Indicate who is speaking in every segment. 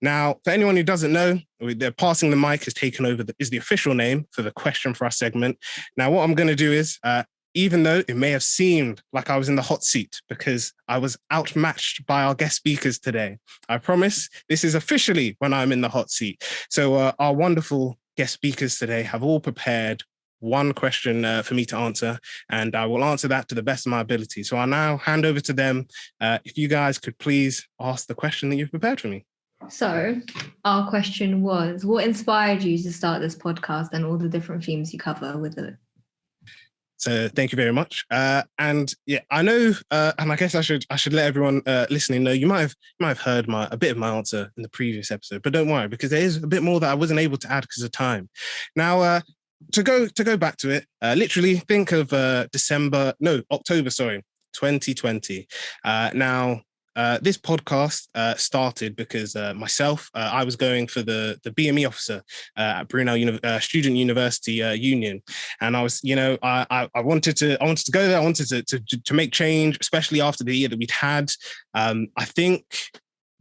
Speaker 1: Now, for anyone who doesn't know, the Passing the Mic has taken over is the official name for the question for our segment. Now, what I'm going to do is, even though it may have seemed like I was in the hot seat because I was outmatched by our guest speakers today, I promise this is officially when I'm in the hot seat. So our wonderful guest speakers today have all prepared one question for me to answer, and I will answer that to the best of my ability. So I'll now hand over to them. If you guys could please ask the question that you've prepared for me.
Speaker 2: So our question was, what inspired you to start this podcast and all the different themes you cover with it?
Speaker 1: So thank you very much. And yeah, I know, and I guess I should let everyone listening know, you might have heard a bit of my answer in the previous episode, but don't worry, because there is a bit more that I wasn't able to add because of time. Now, to go back to it, literally think of October, 2020. Now, this podcast started because myself, I was going for the BME officer at Brunel Student University Union, and I was, I wanted to go there. I wanted to make change, especially after the year that we'd had. I think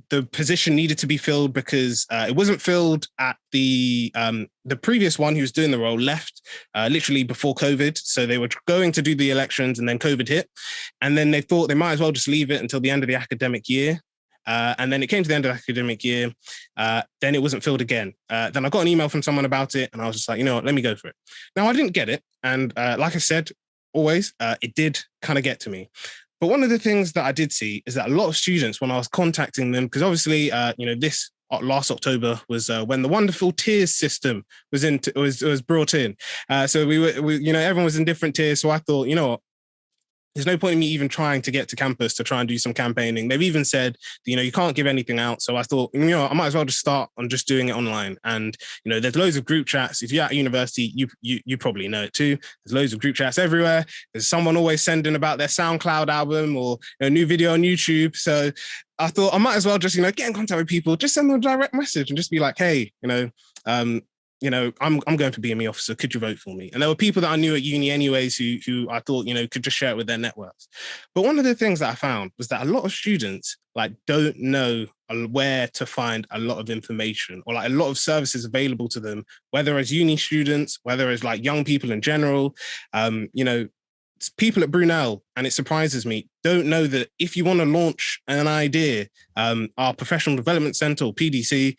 Speaker 1: the position needed to be filled because it wasn't filled at the previous one who was doing the role left literally before COVID. So they were going to do the elections and then COVID hit. And then they thought they might as well just leave it until the end of the academic year. And then it came to the end of the academic year. Then it wasn't filled again. Then I got an email from someone about it and I was just like, you know what, let me go for it. Now I didn't get it. And like I said, always, it did kind of get to me. But one of the things that I did see is that a lot of students, when I was contacting them, because obviously, this last October was when the wonderful tiers system was brought in. So we everyone was in different tiers. So I thought, you know what, there's no point in me even trying to get to campus to try and do some campaigning. They've even said, you can't give anything out. So I thought, I might as well just start on just doing it online. And, there's loads of group chats. If you're at university, you probably know it too. There's loads of group chats everywhere. There's someone always sending about their SoundCloud album or a new video on YouTube. So I thought I might as well just, get in contact with people, just send them a direct message and just be like, hey, I'm going for BME officer. Could you vote for me? And there were people that I knew at uni anyways who I thought, could just share it with their networks. But one of the things that I found was that a lot of students don't know where to find a lot of information or a lot of services available to them, whether as uni students, whether as young people in general, people at Brunel, and it surprises me, don't know that if you want to launch an idea, our Professional Development Centre, or PDC,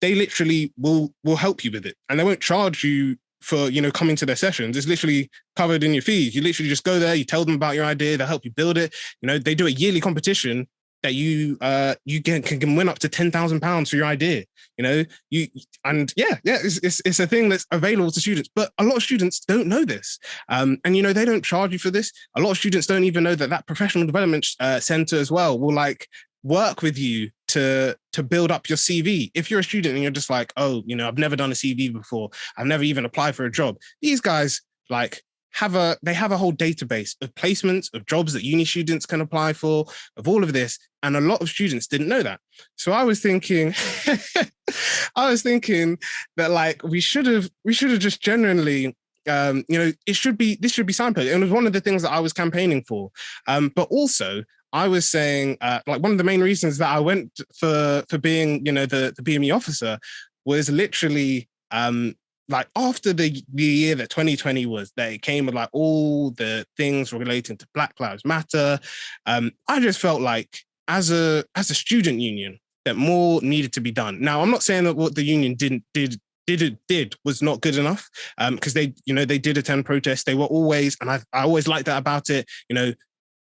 Speaker 1: they literally will help you with it. And they won't charge you for, coming to their sessions. It's literally covered in your fees. You literally just go there, you tell them about your idea, they'll help you build it. They do a yearly competition that you can win up to £10,000 for your idea. It's a thing that's available to students, but a lot of students don't know this. And they don't charge you for this. A lot of students don't even know that Professional Development Centre as well will work with you to build up your CV. If you're a student and you're just like, oh, I've never done a CV before, I've never even applied for a job. These guys have a whole database of placements, of jobs that uni students can apply for, of all of this. And a lot of students didn't know that. So I was thinking, that we should have just genuinely, this should be signposted. And it was one of the things that I was campaigning for. But also I was saying, one of the main reasons that I went for being, the BME officer was literally, after the year that 2020 was, that it came with all the things relating to Black Lives Matter. I just felt like as a student union that more needed to be done. Now, I'm not saying that what the union did was not good enough, because they did attend protests. They were always, and I always liked that about it.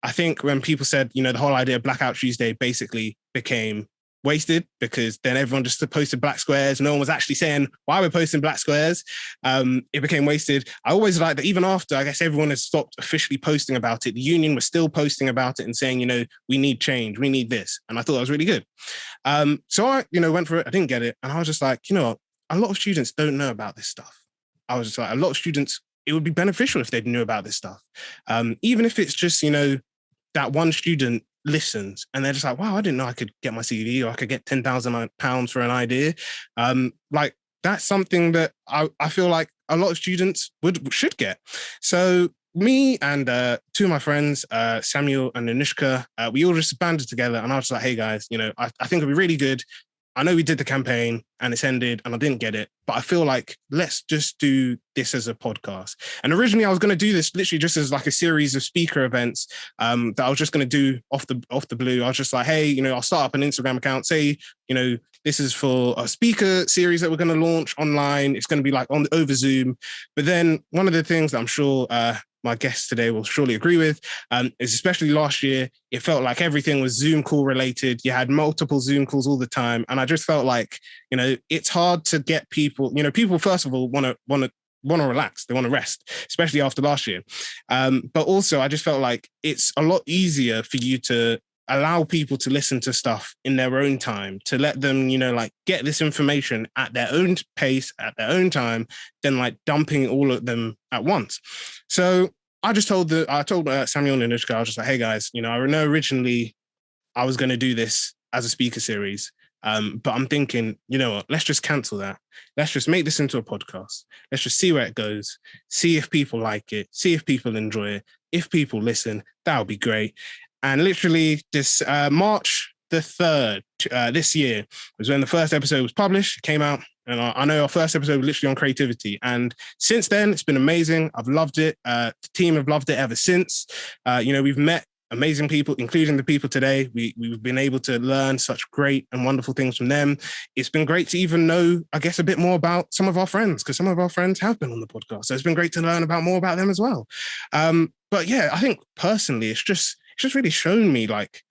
Speaker 1: I think when people said, the whole idea of Blackout Tuesday basically became wasted, because then everyone just posted black squares. No one was actually saying why we're posting black squares. It became wasted. I always liked that even after, I guess, everyone has stopped officially posting about it, the union was still posting about it and saying, we need change, we need this. And I thought that was really good. So I, went for it. I didn't get it. And I was just like, a lot of students don't know about this stuff. I was just like, a lot of students, it would be beneficial if they knew about this stuff. Even if it's just, that one student listens and they're just like, wow, I didn't know I could get my CV or I could get £10,000 for an idea. That's something that I feel like a lot of students should get. So me and two of my friends, Samuel and Anushka, we all just banded together, and I was like, hey guys, I think it'd be really good. I know we did the campaign and it's ended and I didn't get it, but I feel like let's just do this as a podcast. And originally I was going to do this literally just as like a series of speaker events that I was just going to do off the blue. I was just like, hey, I'll start up an Instagram account, say, this is for a speaker series that we're going to launch online. It's going to be like over Zoom. But then one of the things that I'm sure my guests today will surely agree with, is especially last year, it felt like everything was Zoom call related. You had multiple Zoom calls all the time. And I just felt like, it's hard to get people, people, first of all, want to relax. They want to rest, especially after last year. But also I just felt like it's a lot easier for you to allow people to listen to stuff in their own time, to let them, get this information at their own pace, at their own time, than like dumping all of them at once. So I just told Samuel and Anushka, I was just like, hey guys, I know originally I was going to do this as a speaker series, but I'm thinking, what, let's just cancel that. Let's just make this into a podcast. Let's just see where it goes, see if people like it, see if people enjoy it. If people listen, that would be great. And literally this March the 3rd this year was when the first episode was published, came out. And I know our first episode was literally on creativity. And since then, it's been amazing. I've loved it. The team have loved it ever since. We've met amazing people, including the people today. We've been able to learn such great and wonderful things from them. It's been great to even know, I guess, a bit more about some of our friends, because some of our friends have been on the podcast. So it's been great to learn more about them as well. But yeah, I think personally, it's just really shown me, like,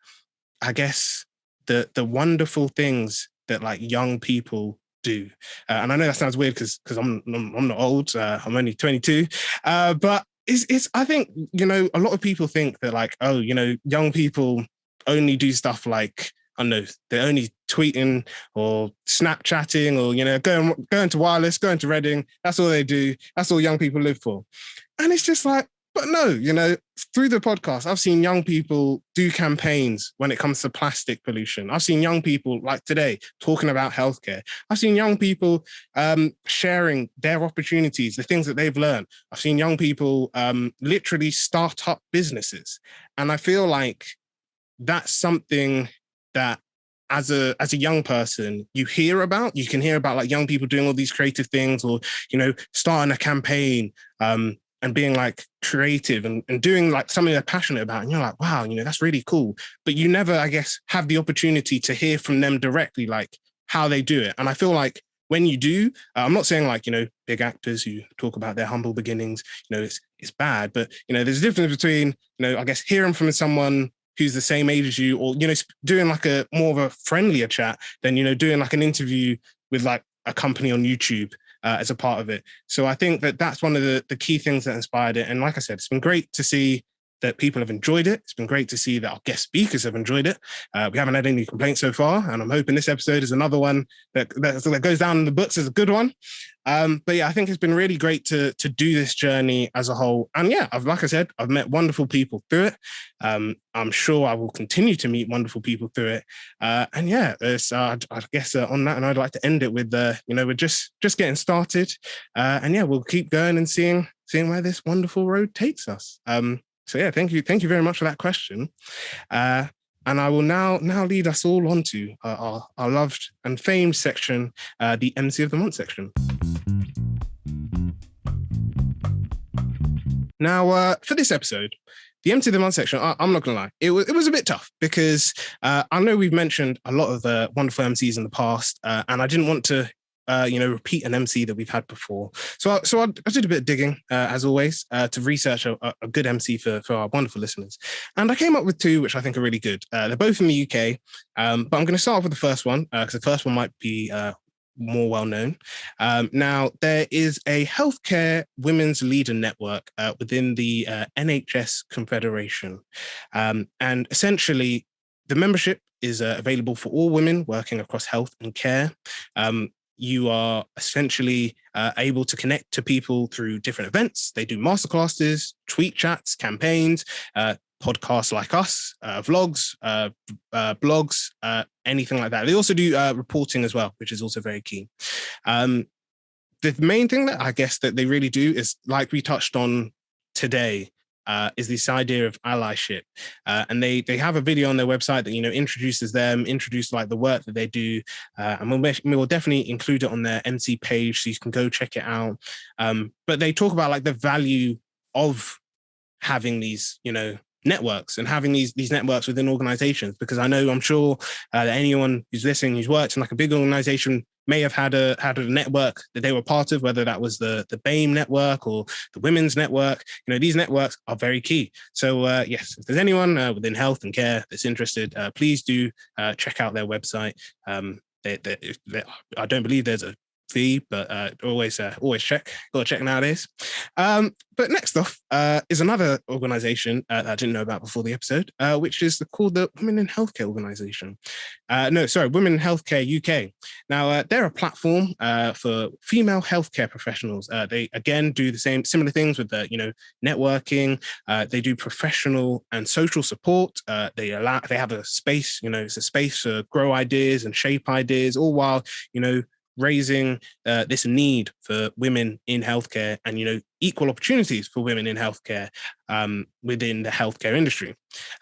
Speaker 1: I guess, the wonderful things that like young people do. And I know that sounds weird because I'm not old. I'm only 22. But it's I think, a lot of people think that like, oh, young people only do stuff like, I don't know, they're only tweeting or Snapchatting or, going to Wireless, going to Reading. That's all they do. That's all young people live for. And it's just like, but no, through the podcast, I've seen young people do campaigns when it comes to plastic pollution. I've seen young people, like today, talking about healthcare. I've seen young people sharing their opportunities, the things that they've learned. I've seen young people literally start up businesses. And I feel like that's something that as a young person, you can hear about like young people doing all these creative things, or, starting a campaign, and being like creative and doing like something they're passionate about. And you're like, wow, that's really cool. But you never, I guess, have the opportunity to hear from them directly, like how they do it. And I feel like when you do, I'm not saying like, big actors who talk about their humble beginnings, it's bad, but, there's a difference between, I guess, hearing from someone who's the same age as you, or, doing like a more of a friendlier chat than, doing like an interview with like a company on YouTube. As a part of it. So I think that that's one of the key things that inspired it. And like I said, it's been great to see that people have enjoyed it. It's been great to see that our guest speakers have enjoyed it. We haven't had any complaints so far, and I'm hoping this episode is another one that goes down in the books as a good one. But yeah, I think it's been really great to do this journey as a whole. And yeah, like I said, I've met wonderful people through it. I'm sure I will continue to meet wonderful people through it. And yeah, I guess on that, and I'd like to end it with, we're just getting started. And yeah, we'll keep going and seeing where this wonderful road takes us. So yeah, thank you very much for that question. And I will now lead us all on to our loved and famed section, the MC of the Month section. Now, for this episode, the MC of the Month section, I'm not going to lie, it was a bit tough because I know we've mentioned a lot of wonderful MCs in the past, and I didn't want to repeat an MC that we've had before. So I did a bit of digging, as always, to research a good MC for our wonderful listeners. And I came up with two, which I think are really good. They're both in the UK, but I'm going to start off with the first one, because the first one might be more well-known. Now, there is a healthcare women's leader network within the NHS Confederation. And essentially, the membership is available for all women working across health and care. You are essentially able to connect to people through different events. They do masterclasses, tweet chats, campaigns, podcasts like us, vlogs, blogs, anything like that. They also do reporting as well, which is also very key. the main thing that I guess that they really do is, like we touched on today, is this idea of allyship. And they have a video on their website that, introduces like the work that they do. And we'll definitely include it on their MC page so you can go check it out. But they talk about like the value of having these, networks and having these networks within organizations, because I'm sure that anyone who's listening, who's worked in like a big organization may have had a network that they were part of, whether that was the BAME network or the women's network. These networks are very key. So yes, if there's anyone within health and care that's interested, please do check out their website. I don't believe there's a fee, but always check. Got to check nowadays. But next off is another organization that I didn't know about before the episode, which is called the Women in Healthcare Organization. Women in Healthcare UK. Now, they're a platform for female healthcare professionals. They, again, do the similar things with the, networking. They do professional and social support. They have a space, it's a space to grow ideas and shape ideas, all while, raising this need for women in healthcare and, equal opportunities for women in healthcare within the healthcare industry.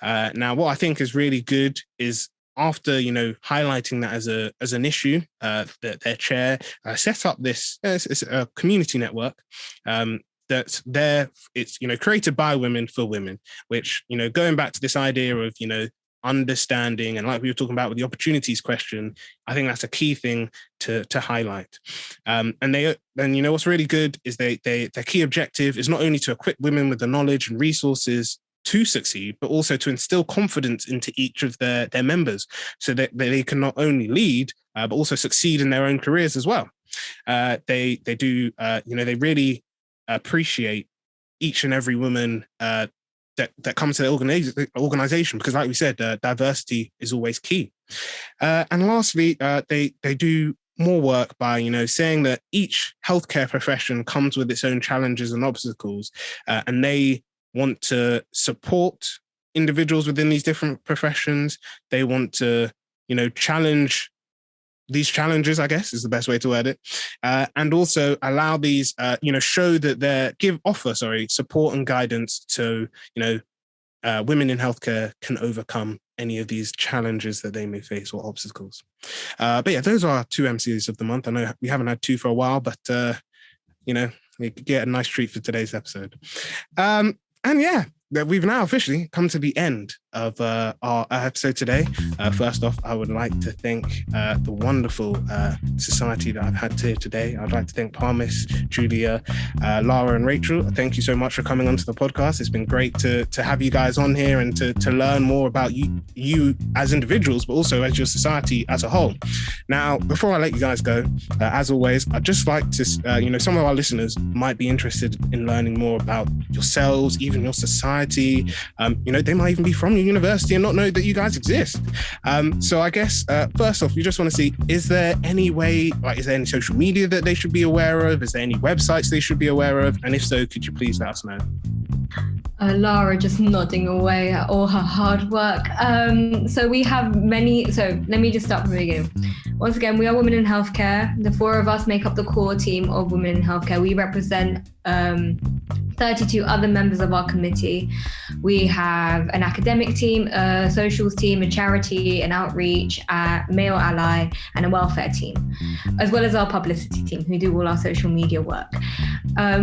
Speaker 1: Now, what I think is really good is after, highlighting that as an issue, that their chair set up this it's a community network that's there. It's, created by women for women, which, going back to this idea of, understanding, and like we were talking about with the opportunities question, I think that's a key thing to highlight. And what's really good is their key objective is not only to equip women with the knowledge and resources to succeed, but also to instill confidence into each of their members, so that they can not only lead but also succeed in their own careers as well. They really appreciate each and every woman that comes to the organization, because like we said, diversity is always key. And lastly, they do more work by, saying that each healthcare profession comes with its own challenges and obstacles, and they want to support individuals within these different professions. They want to, challenge these challenges, I guess is the best way to word it, and also allow these, show that offer support and guidance to, women in healthcare can overcome any of these challenges that they may face or obstacles. But yeah, those are our 2 MCs of the month. I know we haven't had 2 for a while, but we could get a nice treat for today's episode. And yeah, we've now officially come to the end of our episode today. First off, I would like to thank the wonderful society that I've had here today. I'd like to thank Parmis, Giulia, Lara and Rachel. Thank you so much for coming onto the podcast. It's been great to have you guys on here and to learn more about you as individuals, but also as your society as a whole. Now, before I let you guys go, as always, I'd just like to, some of our listeners might be interested in learning more about yourselves, even your society. They might even be from your university and not know that you guys exist. So I guess, first off, we just want to see, is there any way, is there any social media that they should be aware of? Is there any websites they should be aware of? And if so, could you please let us know?
Speaker 2: Lara just nodding away at all her hard work. So we have many, so let me just start from the beginning. Once again, we are Women in Healthcare. The 4 of us make up the core team of Women in Healthcare. We represent 32 other members of our committee. We have an academic team, a socials team, a charity, an outreach, a male ally, and a welfare team, as well as our publicity team who do all our social media work. Our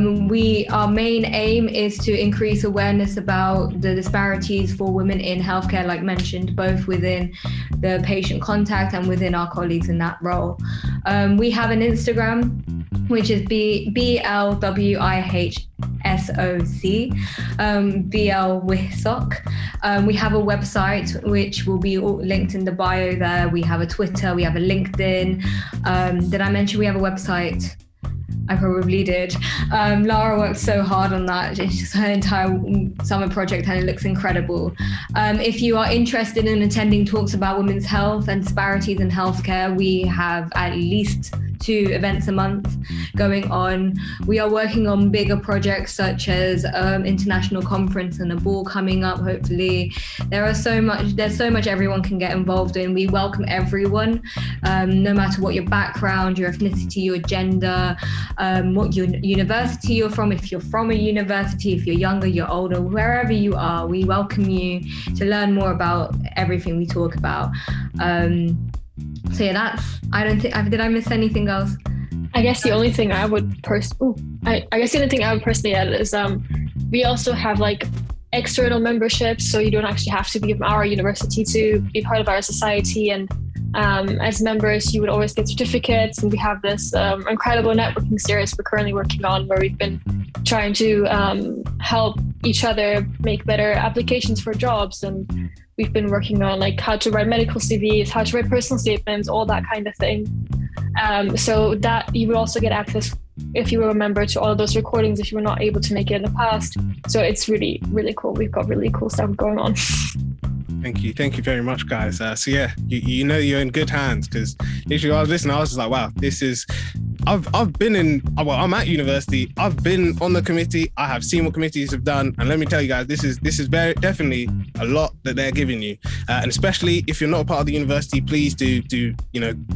Speaker 2: main aim is to increase awareness about the disparities for women in healthcare, like mentioned, both within the patient contact and within our colleagues in that role. We have an Instagram, which is BLWIH SOC, BLWIHSOC. We have a website which will be linked in the bio there. We have a Twitter, we have a LinkedIn. Did I mention we have a website? I probably did. Lara worked so hard on that. It's just her entire summer project and it looks incredible. If you are interested in attending talks about women's health and disparities in healthcare, we have at least 2 events a month going on. We are working on bigger projects such as international conference and a ball coming up, hopefully. There's so much everyone can get involved in. We welcome everyone, no matter what your background, your ethnicity, your gender, what your university you're from, if you're from a university, if you're younger, you're older, wherever you are, we welcome you to learn more about everything we talk about. So yeah, did I miss anything else?
Speaker 3: I guess the only thing I would personally add is we also have like external memberships, so you don't actually have to be from our university to be part of our society. And as members, you would always get certificates, and we have this incredible networking series we're currently working on, where we've been trying to help each other make better applications for jobs. And we've been working on like how to write medical CVs, how to write personal statements, all that kind of thing. So that you would also get access, if you were a member, to all of those recordings if you were not able to make it in the past. So it's really, really cool. We've got really cool stuff going on.
Speaker 1: Thank you very much, guys. So yeah, you know you're in good hands, because literally I was listening, I was just like, wow, this is. I'm at university. I've been on the committee. I have seen what committees have done, and let me tell you guys, this is very definitely a lot that they're giving you, and especially if you're not a part of the university, please do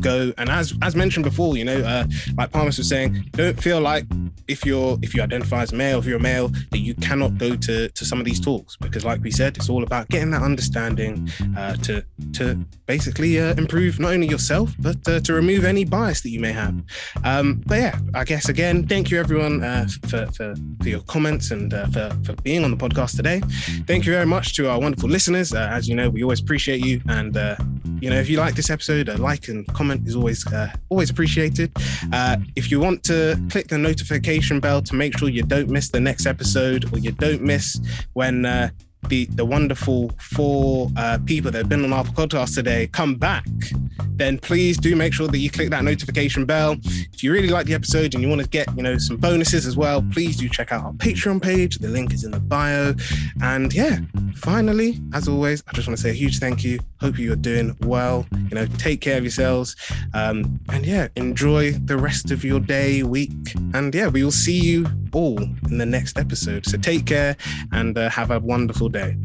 Speaker 1: go. And as mentioned before, like Parmis was saying, don't feel like if you identify as male, if you're a male, that you cannot go to some of these talks, because like we said, it's all about getting that understanding to basically improve not only yourself but to remove any bias that you may have. But yeah, I guess again, thank you everyone for your comments and for being on the podcast today. Thank you very much to our wonderful listeners. As you know, we always appreciate you, and if you like this episode, a like and comment is always appreciated. If you want to click the notification bell to make sure you don't miss the next episode, or you don't miss when the wonderful 4 people that have been on our podcast today come back, then please do make sure that you click that notification bell. If you really like the episode and you want to get some bonuses as well, please do check out our Patreon page. The link is in the bio. And yeah, finally, as always, I just want to say a huge thank you. Hope you're doing well. Take care of yourselves, and yeah, enjoy the rest of your day, week, and yeah, we will see you all in the next episode. So take care and have a wonderful day.